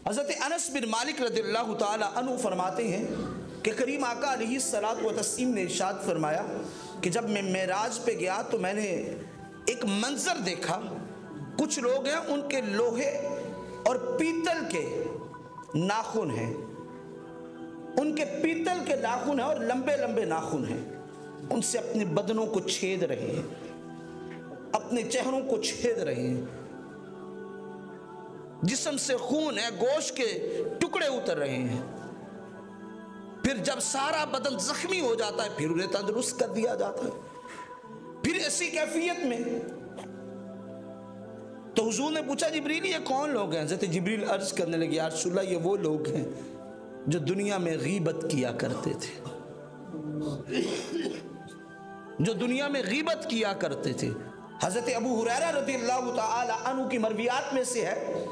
حضرت انس بن مالک رضی اللہ تعالی عنہ فرماتے ہیں کہ کریم آقا علیہ الصلوۃ والتسلیم نے ارشاد فرمایا کہ جب میں معراج پہ گیا تو میں نے ایک منظر دیکھا. کچھ لوگ ہیں ان کے لوہے اور پیتل کے ناخن ہیں، ان کے پیتل کے ناخن ہیں اور لمبے لمبے ناخن ہیں. ان سے اپنے بدنوں کو چھید رہے ہیں، اپنے چہروں کو چھید رہے ہیں، جسم سے خون ہے، گوشت کے ٹکڑے اتر رہے ہیں. پھر جب سارا بدن زخمی ہو جاتا ہے پھر انہیں تندرست کر دیا جاتا ہے. پھر ایسی کیفیت میں تو حضور نے پوچھا جبریل یہ کون لوگ ہیں؟ حضرت جبریل عرض کرنے لگے یا رسول اللہ یہ وہ لوگ ہیں جو دنیا میں غیبت کیا کرتے تھے، جو دنیا میں غیبت کیا کرتے تھے. حضرت ابو ہریرہ رضی اللہ تعالی عنہ کی مرویات میں سے ہے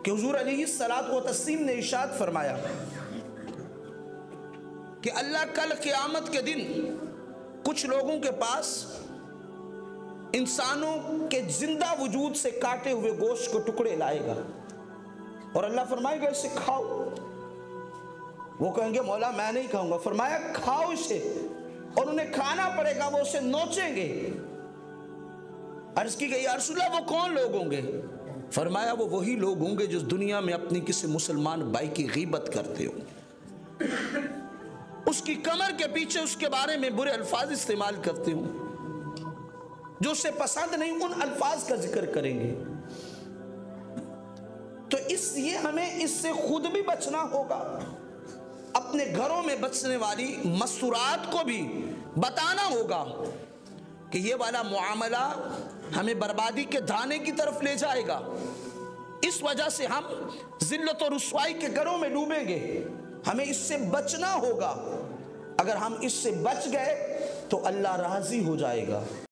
کہ حضور علیہ الصلوۃ والتسلیم نے ارشاد فرمایا کہ اللہ کل قیامت کے دن کچھ لوگوں کے پاس انسانوں کے زندہ وجود سے کاٹے ہوئے گوشت کو ٹکڑے لائے گا اور اللہ فرمائے گا اسے کھاؤ. وہ کہیں گے مولا میں نہیں کھاؤں گا. فرمایا کھاؤ اسے، اور انہیں کھانا پڑے گا، وہ اسے نوچیں گے. عرض کی گئی یا رسول اللہ وہ کون لوگ ہوں گے؟ فرمایا وہ وہی لوگ ہوں گے جو دنیا میں اپنی کسی مسلمان بھائی کی غیبت کرتے ہوں، اس کی کمر کے پیچھے اس کے بارے میں برے الفاظ استعمال کرتے ہوں، جو اسے پسند نہیں ان الفاظ کا ذکر کریں گے. تو اس لیے ہمیں اس سے خود بھی بچنا ہوگا، اپنے گھروں میں بچنے والی مستورات کو بھی بتانا ہوگا کہ یہ والا معاملہ ہمیں بربادی کے دھانے کی طرف لے جائے گا. اس وجہ سے ہم ذلت و رسوائی کے گھروں میں ڈوبیں گے. ہمیں اس سے بچنا ہوگا. اگر ہم اس سے بچ گئے تو اللہ راضی ہو جائے گا.